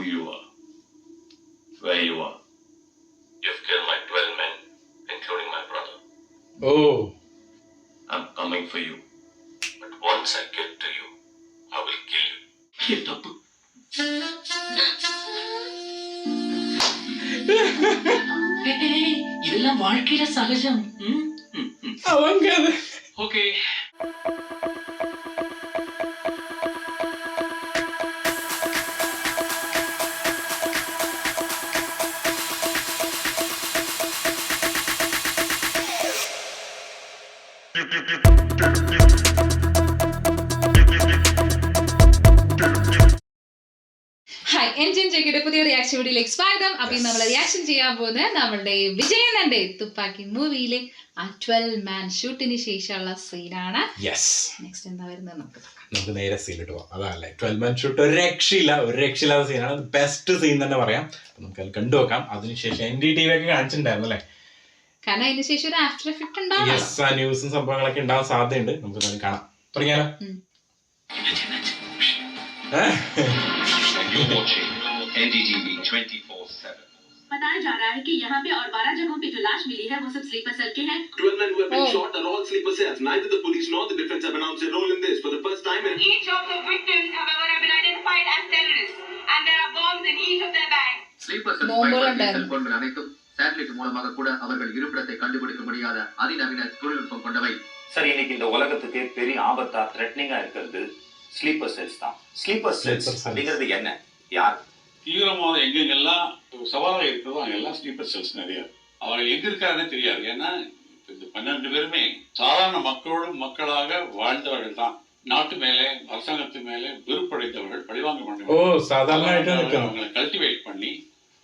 you are, where you are. You've killed my 12 men, including my brother. Oh. I'm coming for you. But once I get to you, I will kill you. இதெல்லாம் வாழ்க்கையில சகஜம். அவங்க okay. Hi engine ജെക്കിയുടെ പുതിയ reaction വീഡിയോയിലേക്ക് സ്വാഗതം. അപ്പൊ നമ്മൾ reaction ചെയ്യാൻ പോകുന്നത് നമ്മുടെ വിജയനന്റെ തുപ്പാക്കി മൂവിയിലെ ആ 12 മാൻ ഷൂട്ടിന് ശേഷമുള്ള സീനാണ്. നെക്സ്റ്റ് എന്താ വരുന്നത് നമുക്ക് നേരെ സീനിട്ട് പോകാം. അതല്ലേ 12 മാൻ ഷൂട്ട് ഒരു രക്ഷയില്ലാത്ത സീനാണ്. ബെസ്റ്റ് സീൻ തന്നെ പറയാം. നമുക്ക് അത് കണ്ടുവെക്കാം. അതിനുശേഷം NDTV ഒക്കെ കാണിച്ചിട്ടുണ്ടായിരുന്നു അല്ലേ? കാരണം അതിന് ശേഷം ഒരു ആഫ്റ്റർ എഫക്ട് ഉണ്ടാവും. ന്യൂസും സംഭവങ്ങളൊക്കെ ഉണ്ടാവാൻ സാധ്യതയുണ്ട്. നമുക്ക് കാണാം. തുടങ്ങിയാലോ? You're watching NDTV 24/7. बताया जा रहा है कि यहाँ पे और 12 जगहों पे जो लाश मिली है वो सब स्लीपर सेल के हैं. 12 men who have been shot are all sleeper cells. Neither the police nor the defense have announced their role in this for the first time. Each of the victims, however, have been identified as terrorists, and there are bombs in each of their bags. Sleeper cells பயன்படுத்தி செல்போன்கள் அனைத்தும் satellite மூலமாக கூட அவர்கள் இருப்பிடத்தை கண்டுபிடிக்க முடியாத அதிநவீன தொழில்நுட்பம் கொண்டவை. சார், இன்னைக்கு இந்த உலகத்துக்கு பெரிய ஆபத்தா த்ரெட்னிங்கா இருக்கிறது ஸ்லீப்பர் செல்ஸ் தான். ஸ்லீப்பர் செல்ஸ் அப்படிங்கிறது என்ன, யார் தீவிரமாக எங்கெங்கெல்லாம் சவாலாக இருக்கிறதோ அங்கெல்லாம் ஸ்லீப்பர் செல்ஸ் நிறைய. அவர்கள் எங்க இருக்காருன்னே தெரியாது. ஏன்னா இந்த 12 பேருமே சாதாரண மக்களோடும் மக்களாக வாழ்ந்தவர்கள் தான். நாட்டு மேலே அரசாங்கத்து மேலே வெறுப்படைத்தவர்கள், பழிவாங்க அவங்களை கல்டிவேட் பண்ணி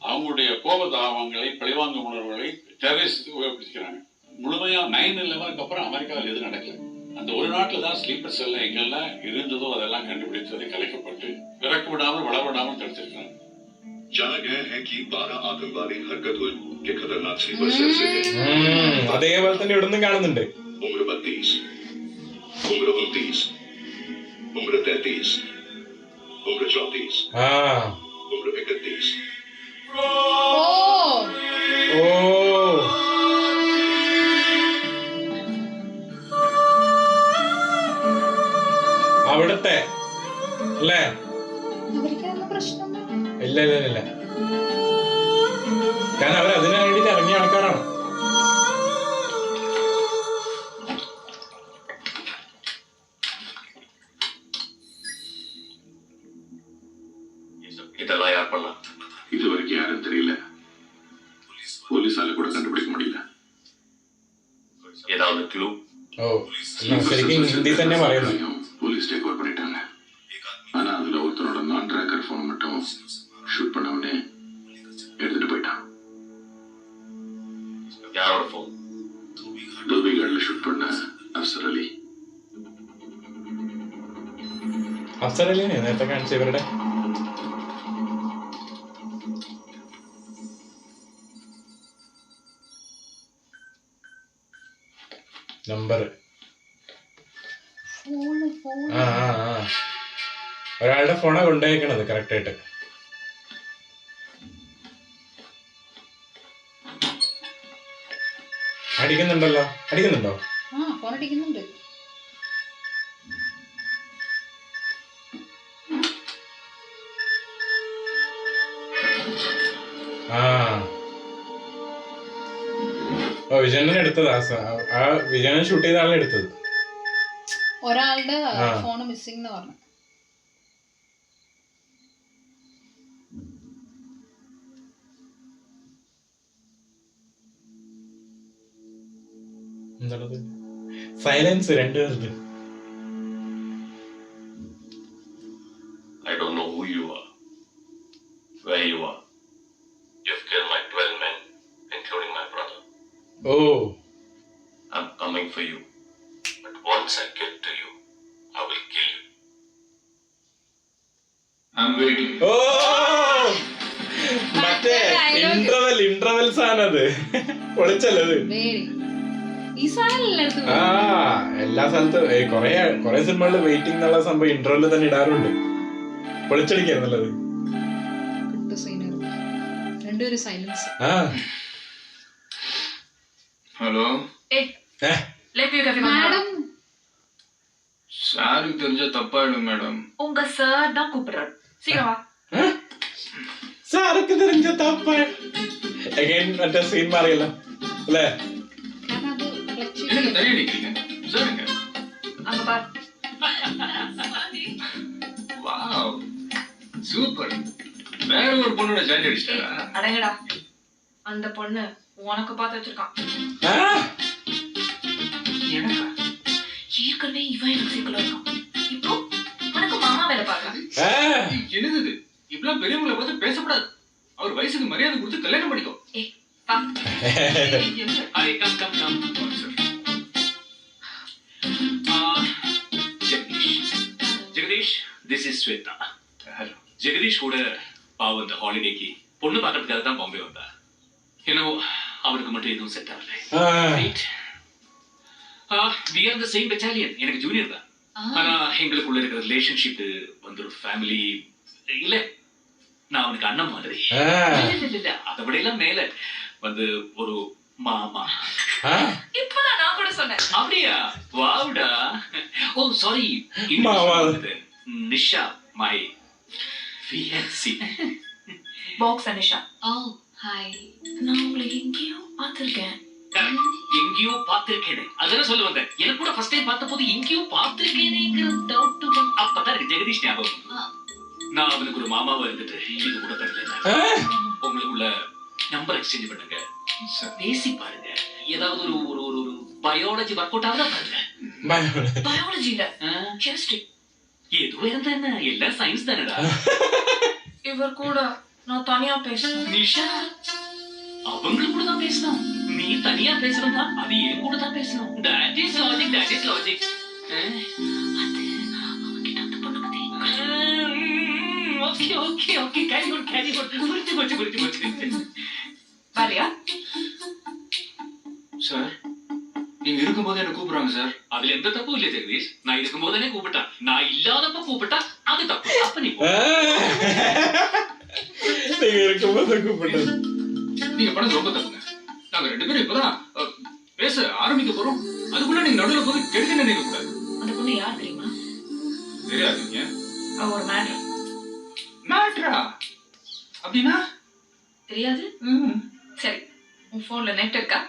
அவங்களுடைய கோபதாபங்களை, பழிவாங்க உணர்வுகளை டெரரிஸ்ட் உபயோகப்படுத்திக்கிறாங்க. முழுமையா 9/11 அப்புறம் அமெரிக்காவில் எதுவும் நடக்கல. அந்த ஒரு நாட்டில் தான் ஸ்லீப்பர் செல்ல எங்கெல்லாம் இருந்ததோ அதெல்லாம் கண்டுபிடித்து அதை கலைக்கப்பட்டு இறக்க விடாமல் வளவிடாமல் தடுத்திருக்கிறாங்க. जाना गया है कि 12 आतंकवादी हरकत हुए के खतरनाक स्लीपर सेल से അതേപോലെ തന്നെ ഇവിടുന്ന് കാണുന്നുണ്ട്. उम्र 32, उम्र 29, उम्र 33, उम्र 34, उम्र 31. അവിടത്തെ അല്ലേ? ഇല്ല കാരണം അവർ അതിനു വേണ്ടിട്ട് ഇറങ്ങിയ ആൾക്കാരാണ്. இதெல்லாம் யார் பண்ணா? இதுவரைக்கும் யாரும் தெரியல. போலீஸால கூட கண்டுபிடிக்க முடியல. ஏதாவது க்ளூ? ശരിക്കും ഹിന്ദി തന്നെ പറയുന്നു. போலீஸ் டேக் ஓவர் பண்ணிட்டாங்க. ஆனா அதுல ஒருத்தரோட நான் ட்ராக்கர் போன் மட்டும் ஷூட் பண்ணவனே எடுத்துட்டு போயிட்டான். யாரோட போன்? தோபிகர்ல ஷூட் பண்ண அப்சர் அலி. അഫ്സർ അലിനെ നേരത്തെ കാണിച്ച ഇവരുടെ നമ്പർ. ഒരാളുടെ ഫോണാ കൊണ്ടുപോയേക്കണത് കറക്റ്റ് ആയിട്ട്. അടിക്കുന്നുണ്ടോ? ഫോൺ അടിക്കുന്നുണ്ട്. വിജയനെ എടുത്തത് ആ വിജയനെ ഷൂട്ട് ചെയ്ത ആളെ എടുത്തത്. ഒരാളുടെ ഫോൺ മിസ്സിംഗ് എന്ന് പറഞ്ഞു. എന്താണത്? സൈലൻസ് രണ്ടുപേർക്ക്. I don't know who you are, where you are. You've killed my 12 men, including my brother. Oh. I'm coming for you. But once I get to you, I will kill you. I'm waiting. Oh! മറ്റേ intervals ആണത്. പൊളിച്ചല്ലത്. എല്ലാ സ്ഥലത്തും കൊറേ സിനിമകളിൽ waiting എന്നുള്ള സംഭവം ഇന്റർവെല്ലിൽ തന്നെ ഇടാറുണ്ട്. പൊളിച്ചടിക്കായിരുന്നല്ലത്. സീനായിരുന്നു. രണ്ടുപേരും സൈലൻസ്. ஹலோ மேடம் சாருக்கு தெரிஞ்சா தப்பாயிடும் மேடம். உங்க சார் தான் கூப்பிடுறாரு, சீக்கிரம் வா. സാർക്ക് തെരിഞ്ഞ തപ്പ അഗൈൻ മറ്റേ സീൻ മാറിയല്ല അല്ലേ? எனக்கு தரைய நிக்கிறீங்க சாருங்க. அங்க பாரு. Wow super. வேற ஒரு பொண்ணோட ஜாயின் அடிச்சிட்டாரா? அடங்கடா, அந்த பொண்ணு உனக்கு பார்த்து வச்சிருக்கான். எனக்கா? ஏற்கனவே இவன் எனக்கு சிக்கல இருக்கான், இப்போ உனக்கு மாமா வேலை பார்க்கறான். என்னது இது? இப்பெல்லாம் பெரியவங்களை பார்த்து பேசக்கூடாது. அவர் வயசுக்கு மரியாதை கொடுத்து கல்யாணம் பண்ணிக்கோ. ஏய் வா. Hi, come. Jagdish, this is Sweta. Hello. Jagdish கூட பாவம் இந்த ஹாலிடேக்கு பொண்ணு பார்க்கறதுக்காக தான் பாம்பே வந்தா. ஏன்னா அவருக்கு மட்டும் எதுவும் செட் ஆகல. Right. we are the same battalion. எனக்கு ஜூனியர் தான். ஆனா எங்களுக்குள்ள இருக்கிற ரிலேஷன்ஷிப் வந்து ஒரு ஃபேமிலி இல்ல. நான் அவனுக்கு அண்ணன் மாதிரி. இல்ல அதை விட எல்லாம் மேல வந்து ஒரு மாமா. இப்பதான் நான் கூட சொன்னேன். அப்படியா? வாவுடா. Oh sorry, Nisha my fiancé. பாக்ஸ் அனிஷா. Oh hi. நான் உங்களை எங்கேயோ பார்த்திருக்கேன். எங்கேயோ பார்த்திருக்கேனே அதான் சொல்ல வந்தேன். எனக்கு கூட ஃபர்ஸ்ட் டைம் பார்த்த போது எங்கேயோ பார்த்திருக்கேனேங்கிற டவுட் அப்பதான் எனக்கு ஜெகதீஷ் ஞாபகம். நான் அவனுக்கு ஒரு மாமாவா இருந்துட்டு இது கூட தெரியல. உங்களுக்குள்ள நம்பர் எக்ஸ்சேஞ்ச் பண்ணுங்க, பேசி பாருங்க. ஏதாவது ஒரு ஒரு ஒரு பயாலஜி ஒர்க் அவுட் ஆகுதா பாருங்க. பயாலஜி இல்ல, கெமிஸ்ட்ரி. எதுவும் இருந்தா என்ன, எல்லாம் சயின்ஸ் தானடா. இவர் கூட நான் தனியா பேசுறேன். நிஷா அவங்களுக்கு கூட தான் பேசணும். நீ தனியா பேசணும்னா அது என் கூட தான் பேசணும். That is logic. Okay carry on. புரிஞ்சு. பாரியா சார், நீங்க இருக்கும்போது என்ன கூப்பிடுறாங்க சார். அதுல எந்த தப்பும் இல்ல ஜெகதீஷ். நான் இருக்கும் போதே கூப்பிட்டா, நான் இல்லாதப்ப கூப்பிட்டா அது தப்பு. அப்ப நீ நீங்க இருக்கும்போது கூப்பிட்டது. நீங்க பண்ணது ரொம்ப தப்புங்க. நாங்க ரெண்டு பேரும் இப்பதான் பேச ஆரம்பிக்க போறோம். அதுக்குள்ள நீங்க நடுவுல போய் கெடுக்க நினைக்க கூடாது. அந்த பொண்ணு யார் தெரியுமா? தெரியாதுங்க. அவ ஒரு மேட்டர். மேட்ரா? அப்படின்னா தெரியாது. சரி, உன் போன்ல நெட் இருக்கா?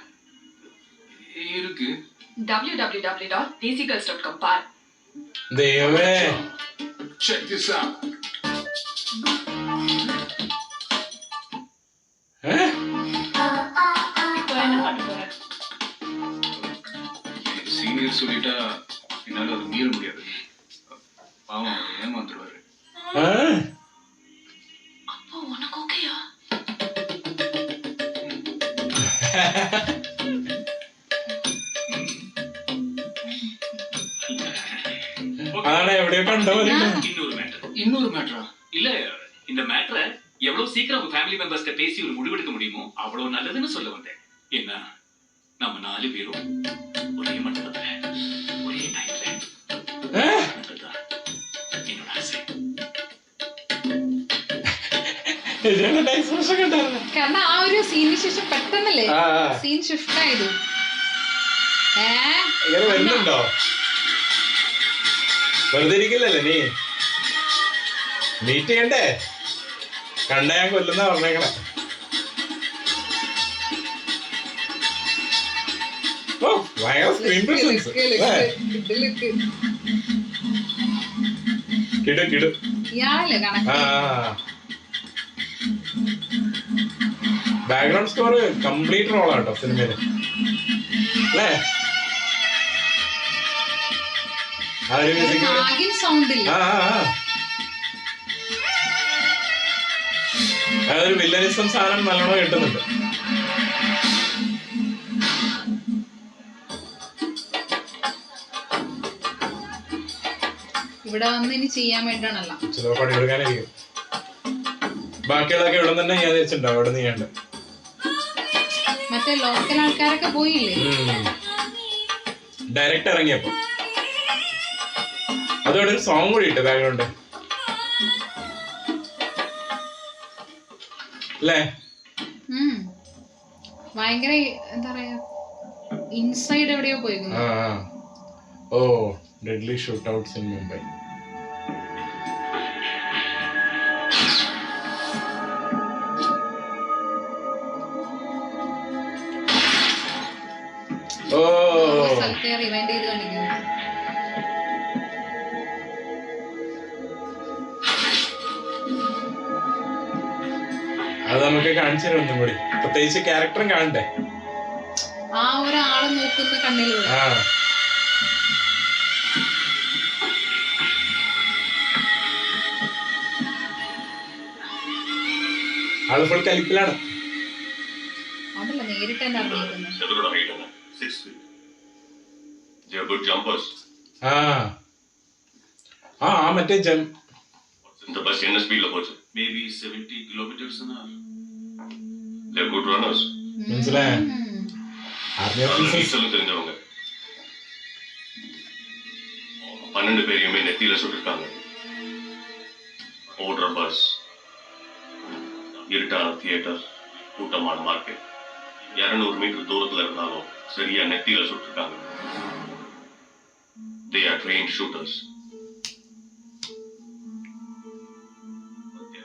இருக்கு. www.desicals.com bar. Deve check this out. இப்போ என்ன பண்ண போற? சீனியர் சொல்லிட்டா என்னால அது மீற முடியாது. பாவம் அவர் ஏமாந்துருவாரு. அப்போ உனக்கு ஓகேயா? ஆனா எப்படியோ கண்ட இன்னொரு மேட்டரா? இல்ல, இந்த மேட்டரை எவ்வளவு சீக்கிரம் உங்க ஃபேமிலி மெம்பர்ஸ்ட பேசி ஒரு முடிவெடுக்க முடியுமோ அவ்வளவு நல்லதுன்னு சொல்ல வந்தேன். என்ன, நம்ம 4 பேரும் ஒரே மண்டபத்துல ஒரே டைம்ல என்னோட ஆசை. കാരണം ആ ഒരു സീനിന് ശേഷം പെട്ടെന്നല്ലേ സീൻ ഷിഫ്റ്റ് ആയത്. വരുന്നുണ്ടോ? വെറുതെ ഇരിക്കില്ലല്ലേ നീ? മീറ്റ് ചെയ്യണ്ടേ? കണ്ട ഞാൻ കൊല്ലുന്ന പറഞ്ഞേക്കണേ. ഓ ഭയങ്കര സ്ക്രീൻ പ്രസൻസ്. കിടു ബാക്ക്ഗ്രൗണ്ട് സ്കോർ കംപ്ലീറ്റ് റോളാട്ടോ സിനിമയില് അല്ലേ? അതൊരു വില്ലനിസം സാധനം നല്ലോണം കിട്ടുന്നുണ്ട്. ഇവിടെ വന്ന് ഇനി ചെയ്യാൻ വേണ്ടിയാണല്ലോ. ചിലപ്പോ പണി കൊടുക്കാനായിരിക്കും. ബാക്കിയുള്ളതൊക്കെ ഇവിടെ തന്നെ ഞാൻ വെച്ചിട്ടുണ്ടോ? അവിടെ നീ കണ്ട് മറ്റേ ലോക്കൽ ആൾക്കാരൊക്കെ പോയില്ലേ ഡയറക്റ്റ് ഇറങ്ങിയപ്പോ. അതോടെ ഒരു സോങ് കൂടി ഇട്ട് ബാക്ക്ഗ്രൗണ്ട്. അല്ലേ? ഭയങ്കര എന്താ പറയാ, ഇൻസൈഡ് എവിടെയോ പോയിരുന്നു. ഓ, ഡെഡ്ലി ഷൂട്ടൗട്ട്സ് ഇൻ മുംബൈ. ഓ, സ്ഥലത്തെ റിവൈൻഡ് ചെയ്ത് കാണിക്കുന്നു. അത് നമുക്ക് കാണിച്ചു തരും ഒന്നും കൂടി, പ്രത്യേകിച്ച് ക്യാരക്ടറും കാണണ്ടേ. ആ ഒരാളെ നോക്കുന്ന കണ്ണിലൂടെ. ആള് ഫുൾ കലിപ്പിലാണ്. അതല്ല, നേരിട്ട് തന്നെ അറിയിക്കുന്നത്. എവരുടെ ഹൈറ്റ് ആണ്? 6 feet. They are good jumpers. മറ്റേ இந்த பஸ் என்ன ஸ்பீட்ல போச்சு? Maybe 70 kilometers an hour. They are good runners. മനസ്സിലായ ആർമി ഓഫീസേഴ്സ് நீச்சலும் தெரிஞ்சவங்க. 12 பேரையுமே நெத்தியில சுட்டிருக்காங்க. ஓடுற பஸ், இருட்டான தியேட்டர், கூட்டமான மார்க்கெட், 200 மீட்டர் தூரத்துல இருந்தாலும் சரியா நெத்தியில சுட்டிருக்காங்க. They are trained shooters.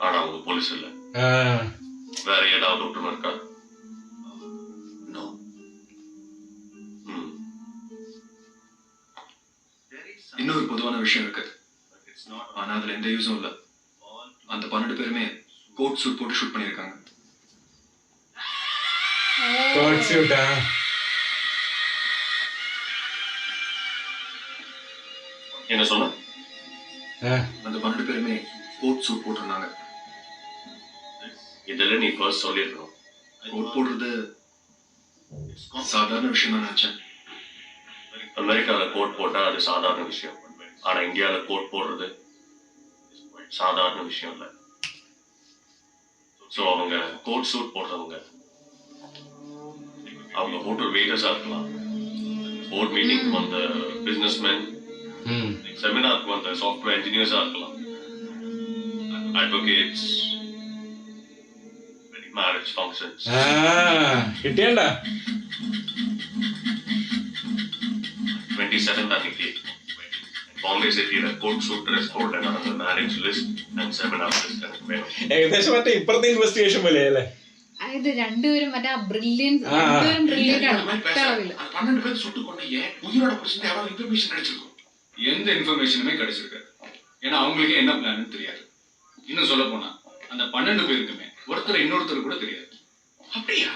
ஆனா அவங்க போலீஸ் இல்ல. வேற ஏதாவது ஒற்றுமை இருக்கா? இன்னொரு பொதுவான விஷயம் இருக்கு, ஆனா அதுல எந்த யூஸும் இல்ல. அந்த 12 பேருமே கோட் சூட் போட்டு ஷூட் பண்ணிருக்காங்க. கோட் சூட்டா? என்ன சொன்ன? அந்த 12 பேருமே கோட் சூட் போட்டிருந்தாங்க. இதெல்லாம் நீ ஃபர்ஸ்ட் சொல்லிருக்கணும். கோட் போடுறது சாதாரண விஷயம் தான் நினைச்சேன். அமெரிக்கால கோட் போட்டா அது சாதாரண விஷயம், ஆனா இந்தியால கோட் போடுறது சாதாரண விஷயம் இல்ல. சோ அவங்க கோட் சூட் போடுறவங்க, அவங்க ஹோட்டல் வெயிட்டர்ஸா இருக்கலாம், போர்ட் மீட்டிங் வந்த பிசினஸ்மேன், செமினாருக்கு வந்த சாஃப்ட்வேர் இன்ஜினியர்ஸா இருக்கலாம், அட்வொகேட்ஸ், மேரேஜ் ஃபங்க்ஷன்ஸ். கிட்டியாண்டா 27th அன்னைக்கு பாம்பே சிட்டியில கோட் சூட் ட்ரெஸ் கோட் நடந்த marriage list and seminar list எனக்கு வேணும். ഏകദേശം മറ്റേ ഇപ്പുറത്തെ ഇൻവെസ്റ്റിഗേഷൻ പോലെ അല്ലേ? ഇത് രണ്ടുപേരും മറ്റേ ബ്രില്യൻസ്, രണ്ടുപേരും ബ്രില്യന്റ് ആണ്. മറ്റളവില്ല 12 பேர் சுட்டு கொண்டீங்க, உயிரோட பிரச்சனை யாராவது இன்ஃபர்மேஷன் கிடைச்சிருக்கும்? எந்த இன்ஃபர்மேஷனுமே கிடைச்சிருக்காது. ஏன்னா அவங்களுக்கே என்ன பிளான் தெரியாது. இன்னும் சொல்ல போனா அந்த 12 பேருக்குமே ஒருத்தர் இன்னொருத்தர் கூட தெரியாது. அப்படியா?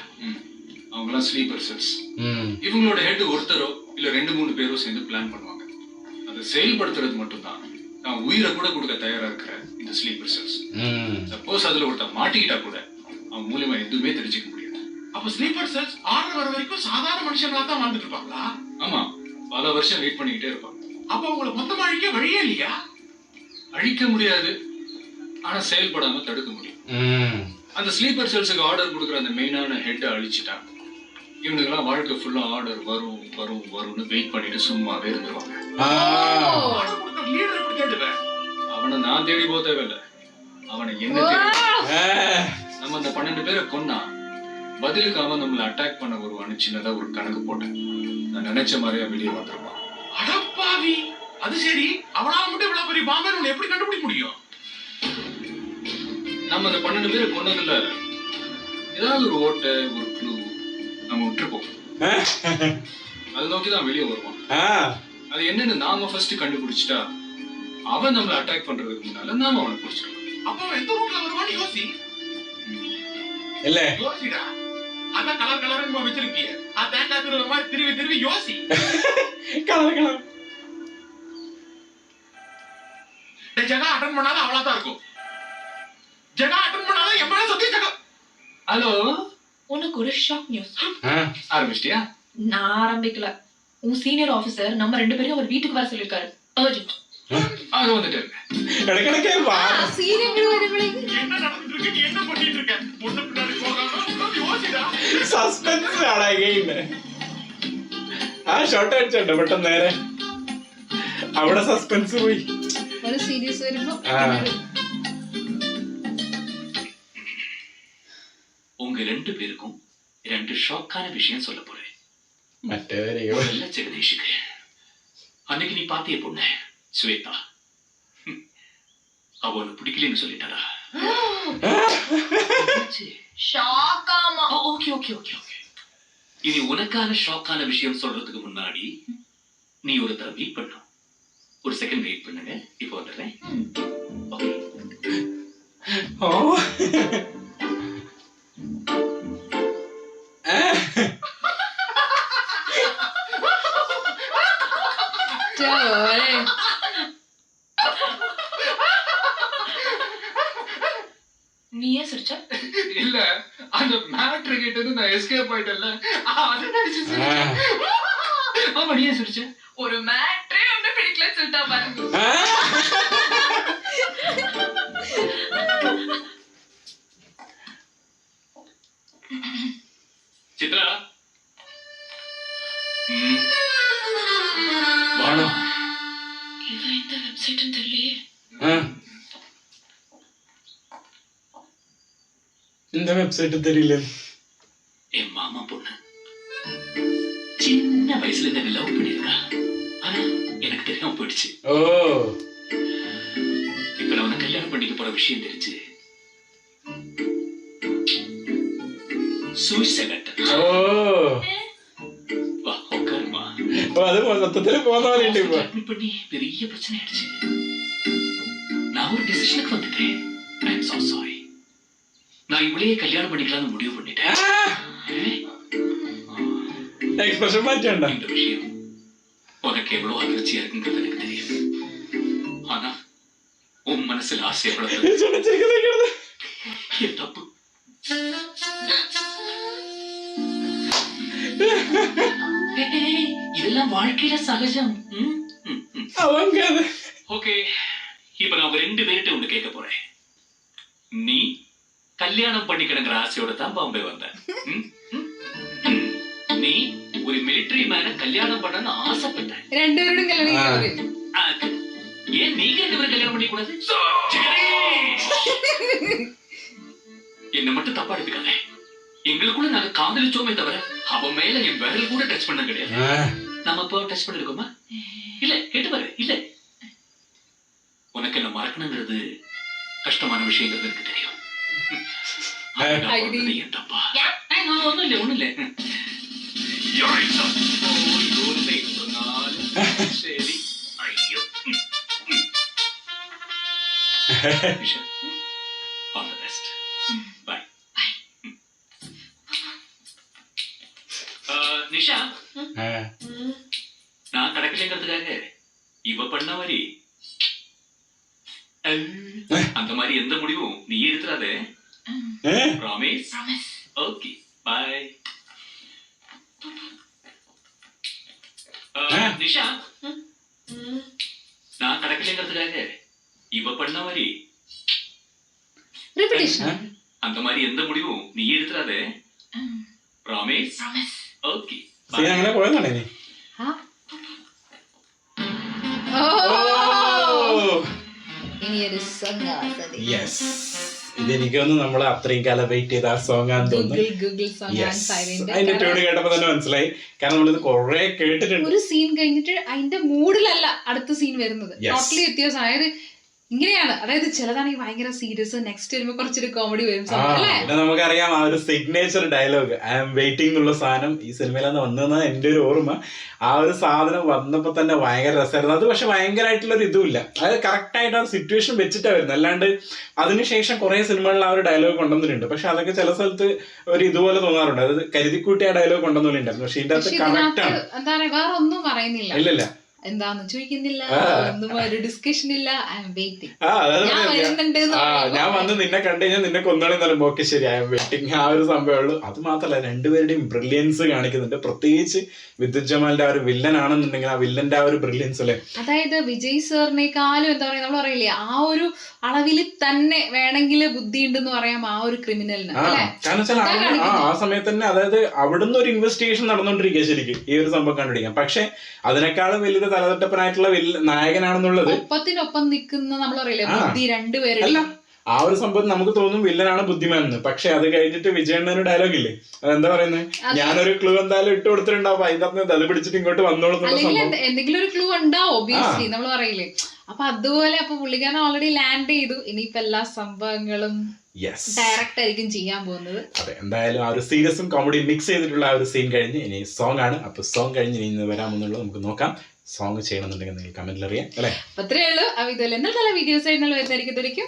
அவங்களாம் ஸ்லீப்பர் செல்ஸ். இவங்களோட ஹெட் ஒருத்தரோ இல்ல 2-3 பேரோ சேர்ந்து பிளான் பண்ணுவாங்க. அதை செயல்படுத்துறது மட்டும்தான் நான் உயிரை கூட கொடுக்க தயாரா இருக்கிற இந்த ஸ்லீப்பர் செல்ஸ். சப்போஸ் அதுல ஒருத்தர் மாட்டிக்கிட்டா கூட அவன் மூலியமா எதுவுமே தெரிஞ்சுக்க முடியாது. அப்ப ஸ்லீப்பர் செல்ஸ் ஆர்டர் வர வரைக்கும் சாதாரண மனுஷங்களா தான் வாழ்ந்துட்டு இருப்பாங்களா? ஆமா, பல வருஷம் வெயிட் பண்ணிக்கிட்டே இருப்பாங்க. அப்ப அவங்களை மொத்தமா அழிக்க வழியே இல்லையா? அழிக்க முடியாது, ஆனா செயல்படாம தடுக்க முடியும். அந்த ஸ்லீப்பர் செல்ஸுக்கு ஆர்டர் கொடுக்குற அந்த மெயினான ஹெட்டை அழிச்சிட்டாங்க. இவனுக்கெல்லாம் வாழ்க்கை ஃபுல்லா ஆர்டர் வரும் வரும் வரும்னு வெயிட் பண்ணிட்டு சும்மாவே இருந்துருவாங்க. அவனை நான் தேடி போக தேவையில்லை, அவனை என்ன தேடி. நம்ம அந்த 12 பேரை கொன்னா பதிலுக்கு அவன் நம்மளை அட்டாக் பண்ண வருவான்னு சின்னதா ஒரு கணக்கு போட்டேன். நான் நினைச்ச மாதிரியா வெளியே வந்துருப்பான். அடப்பாவி, அது சரி, அவனால மட்டும் இவ்வளவு பெரிய பாம்பை எப்படி கண்டுபிடிக்க முடியும்? நம்ம அந்த 12 பேரை கொன்னதுல ஏதாவது ஒரு ஓட்டை, ஒரு க்ளூ நம்ம விட்டுருப்போம். அதை நோக்கிதான் வெளியே வருவான். அது என்னன்னு நாம ஃபர்ஸ்ட் கண்டுபிடிச்சிட்டா அவன் நம்மளை அட்டாக் பண்றதுக்கு முன்னால நாம அவனை பிடிச்சிடலாம். அப்ப எந்த ரூட்ல வருவான்னு யோசி. இல்ல யோசிடா, அதான் கலர் கலர்னு வச்சிருக்கீங்க. அது தேங்காய் திருவ மாதிரி திருவி திருவி யோசி. கலர் கலர் ஜகா அட்டன் பண்ணாலும் அவ்வளவுதான் இருக்கும். ஜகா அட்டன் பண்ணாலும் எவ்வளவு சத்தி ஜகா. ஹலோ, உனக்கு ஒரு ஷாக் நியூஸ். ஆரம்பிச்சிட்டியா? நான் ஆரம்பிக்கல. உன் சீனியர் ஆபீசர் நம்ம 2 பேரும் அவர் வீட்டுக்கு வர சொல்லிருக்காரு. அர்ஜென்ட். அது வந்துட்டு கடக்கடக்கே வா. சீரியல் வரவளைக்கு என்ன நடந்துட்டு இருக்கு? நீ என்ன பண்ணிட்டு இருக்க? பொண்ணு பின்னாடி போகாம யோசிடா. സസ്പെൻസ് ആണ് അഗൈൻ. ഷോർട്ട് അടിച്ചോട്ടെ പെട്ടെന്ന് നേരെ അവിടെ സസ്പെൻസ് പോയി. ഒരു സീരീസ് വരുമ്പോ உங்க 2 பேருக்கும் 2 ஷாக்கான விஷயம் சொல்ல போறேன். മറ്റേവരെയോ முதல்ல ஜெகதீஷுக்கு அன்னைக்கு நீ பாத்திய பொண்ணு ஸ்வேதா, அவ உன்னை பிடிக்கலன்னு சொல்லிட்டாடா. ஷாக்காமா. Okay okay okay okay. இனி உனக்கான ஷாக்கான விஷயம் சொல்றதுக்கு முன்னாடி நீ ஒரு தடவை வெயிட் பண்ணும். ஒரு செகண்ட் வெயிட் பண்ணுங்க, இப்போ வந்துடுறேன். ஓகே. ഓ நீ ஏன் சிரிச்ச? இல்ல, அந்த மேட்ரு கிட்ட இருந்து நான் எஸ்கேப் ஆயிட்டேன்ல, அது நினைச்சு சிரிச்சேன். ஆமா, நீ ஏன் சிரிச்ச? ஒரு மேட்ரே ஒண்ணு பிடிக்கலன்னு சொல்லிட்டா பாருங்க. சித்ரா, ആണോ? இவன் இந்த வெப்சைட்னு தெரியலையே. இந்த வெப்சைட் தெரியல. என் மாமா பொண்ணு சின்ன வயசுல என்ன லவ் பண்ணிருக்கா. ஆனா எனக்கு தெரியாம போயிடுச்சு. ஓ, இப்ப நான் உன்னை கல்யாணம் பண்ணிக்க போற விஷயம் தெரிஞ்சு സൂയിസൈഡ്. ഓ വാ ഉட்காருமா. ഓ അത് മൊത്തത്തിൽ പോകുന്ന പോലെ ഉണ്ട് ഇപ്പൊ. அட்மிட் பண்ணி பெரிய பிரச்சனை ஆயிடுச்சு. நான் ஒரு டிசிஷனுக்கு வந்துட்டேன். ஐ அம் சோ சாரி. நான் இவளையே கல்யாணம் பண்ணிக்கலாம்னு முடிவு பண்ணிட்டேன். எக்ஸ்பிரஷன் மாற்றണ്ട. இந்த விஷயம் உனக்கு எவ்வளவு அதிர்ச்சியா இருக்குங்கிறது எனக்கு தெரியும். ஆனா உன் மனசுல ஆசை எவ்வளவு தப்பு. இதெல்லாம் வாழ்க்கையில சகஜம். ஓகே, இப்ப நான் உங்க 2 பேர்கிட்ட ஒண்ணு கேட்க போறேன். நீ கல்யாணம் பண்ணிக்கிடங்கிற ஆசையோட தான் பாம்பே வந்த. நீ ஒரு மிலிட்டரி மேன கல்யாணம் பண்ணணும்னு ஆசைப்பட்ட. 2 பேரும் கல்யாணம். ஏன் நீங்க 2 பேரும் கல்யாணம் பண்ணிக்க கூடாது? என்ன மட்டும் தப்பா எடுத்துக்காத. எங்களுக்குள்ள நாங்க காதலிச்சோமே தவிர அவன் மேல என் விரல் கூட டச் பண்ண கிடையாது. நம்ம இப்போ டச் பண்ணிருக்கோமா? இல்ல, கேட்டு பாரு. இல்ல, உனக்கு என்ன மறக்கணுங்கிறது கஷ்டமான விஷயங்கிறது எனக்கு தெரியும். என் தப்பா? ஒண்ணும் இல்ல, ஒண்ணும் இல்ல. சரி, ஐயோ. All the best. Bye. Nisha, நான் கடக்கலைங்கிறதுக்காக இவ பண்ண மாதிரி அந்த மாதிரி எந்த முடிவும் நீ எடுத்துறாதே. ப்ராமிஸ்? Okay, bye. நிஷா, நான் கடக்கலைங்கிறதுக்காக இவ பண்ண மாதிரி அந்த மாதிரி எந்த முடிவும் நீ எடுத்துறாதே. ப்ராமிஸ்? ஓகே. അങ്ങനെ പോയതാണേ നീ. യെസ്, ഇതെനിക്കൊന്ന് നമ്മൾ അത്രയും കാലം വെയിറ്റ് ചെയ്ത ആ സോങ് ആണെന്ന് തോന്നുന്നു. അതിന്റെ ട്യൂൺ കേട്ടപ്പോ തന്നെ മനസ്സിലായി. കാരണം നമ്മളിത് കുറെ കേട്ടിട്ടുണ്ട്. ഒരു സീൻ കഴിഞ്ഞിട്ട് അതിന്റെ മൂഡിലല്ല അടുത്ത സീൻ വരുന്നത്. ടോട്ടലി വ്യത്യാസം. അതായത് ഇങ്ങനെയാണ്. അതായത് ചിലതാണെങ്കിൽ ഭയങ്കര സീരിയസ്, നെക്സ്റ്റ് വരുമ്പോ കുറച്ചൊരു കോമഡി വരും. നമുക്കറിയാം ആ ഒരു signature dialogue I am waiting എന്നുള്ള സാധനം ഈ സിനിമയിലന്ന് വന്നതെന്നാണ് എൻ്റെ ഒരു ഓർമ്മ. ആ ഒരു സാധനം വന്നപ്പോ തന്നെ ഭയങ്കര രസമായിരുന്നു. അത് പക്ഷെ ഭയങ്കരമായിട്ടുള്ള ഒരു ഇതുമില്ല. അത് കറക്റ്റായിട്ട് ആ സിറ്റുവേഷൻ വെച്ചിട്ടാണ് വരുന്നത്. അല്ലാണ്ട് അതിനുശേഷം കുറെ സിനിമകളിൽ ആ ഒരു ഡയലോഗ് കൊണ്ടുവന്നിട്ടുണ്ട്. പക്ഷെ അതൊക്കെ ചില സ്ഥലത്ത് ഒരു ഇതുപോലെ തോന്നാറുണ്ട്. അത് കരുതിക്കൂട്ടി ആ ഡയലോഗ് കൊണ്ടുവന്നിട്ടുണ്ടായിരുന്നു. പക്ഷെ ഇതിന്റെ അകത്ത് കറക്റ്റ് ആണ്. എന്താണ്, വേറെ ഒന്നും പറയുന്നില്ല. ഇല്ലല്ല, എന്താന്ന് ചോദിക്കുന്നില്ല, ഒന്നും ഒരു ഡിസ്കഷൻ ഇല്ല. I am waiting. ഞാൻ വന്ന് നിന്നെ കണ്ടു കഴിഞ്ഞാൽ നിന്നെ കൊന്നോളെന്ന് പറയുമ്പോ ഓക്കെ ശരി ഐ ആം വെയിറ്റിംഗ്. ആ ഒരു സംഭവമേ ഉള്ളൂ. അത് മാത്രമല്ല രണ്ടുപേരുടെയും ബ്രില്യൻസ് കാണിക്കുന്നുണ്ട്. പ്രത്യേകിച്ച് വിദ്യുത് ജമാലിന്റെ ആ ഒരു വില്ലൻ ആണെന്നുണ്ടെങ്കിൽ ആ വില്ലന്റെ ആ ഒരു ബ്രില്യൻസ് അല്ലേ. അതായത് വിജയ് സാറിനേക്കാളും എന്താ പറയാ, നമ്മൾ പറയില്ലേ ആ ഒരു അളവിൽ തന്നെ വേണമെങ്കിൽ ബുദ്ധി ഉണ്ടെന്ന് പറയാം ആ ഒരു ക്രിമിനലിന്. കാരണം വെച്ചാൽ ആ സമയത്ത് തന്നെ അതായത് അവിടുന്ന് ഒരു ഇൻവെസ്റ്റിഗേഷൻ നടന്നുകൊണ്ടിരിക്കുക ശരിക്കും ഈ ഒരു സംഭവം കണ്ടുപിടിക്കാം. പക്ഷെ അതിനേക്കാളും വലിയൊരു തലതൊട്ടപ്പനായിട്ടുള്ള നായകനാണെന്നുള്ളത് ഒപ്പത്തിനൊപ്പം നിൽക്കുന്ന നമ്മൾ പറയില്ലേ ബുദ്ധി രണ്ടുപേരും. ആ ഒരു സംഭവം നമുക്ക് തോന്നും വില്ലനാണ് ബുദ്ധിമാൻ എന്ന്. പക്ഷെ അത് കഴിഞ്ഞിട്ട് വിജയണ്ണന് ഡയലോഗ് ഇല്ലേ, അതെന്താ പറയുന്നത്, ഞാനൊരു ക്ലൂ എന്തായാലും ഇട്ട് കൊടുത്തിട്ടുണ്ടാവും, അതിനകത്ത് അത് പിടിച്ചിട്ട് ഇങ്ങോട്ട് വന്നോളും. എന്തെങ്കിലും ഒരു ക്ലൂ ഉണ്ടാവും ഒബിയസ്ലി, നമ്മൾ പറയില്ലേ. അപ്പൊ അതുപോലെ അപ്പൊ പുള്ളിക്കാരൻ ഓൾറെഡി ലാൻഡ് ചെയ്തു. ഇനിയിപ്പോ എല്ലാ സംഭവങ്ങളും ഡയറക്റ്റ് ആയിരിക്കും ചെയ്യാൻ പോകുന്നത്. അതെ, എന്തായാലും ആ ഒരു സീരിയസും കോമഡിയും മിക്സ് ചെയ്തിട്ടുള്ള ആ ഒരു സീൻ കഴിഞ്ഞ് ഇനി സോങ് ആണ്. അപ്പൊ സോങ് കഴിഞ്ഞ് ഇനി വരാമെന്നുള്ളത് നമുക്ക് നോക്കാം. സോങ് ചെയ്യണമെന്നുണ്ടെങ്കിൽ നിങ്ങൾ കമന്റിൽ അറിയാം അല്ലേ. അത്രേ ഉള്ളൂ. അപ്പൊ ഇതുപോലെ എന്നാൽ നല്ല വീഡിയോസ് ആയിട്ട് വരുന്നതായിരിക്കും.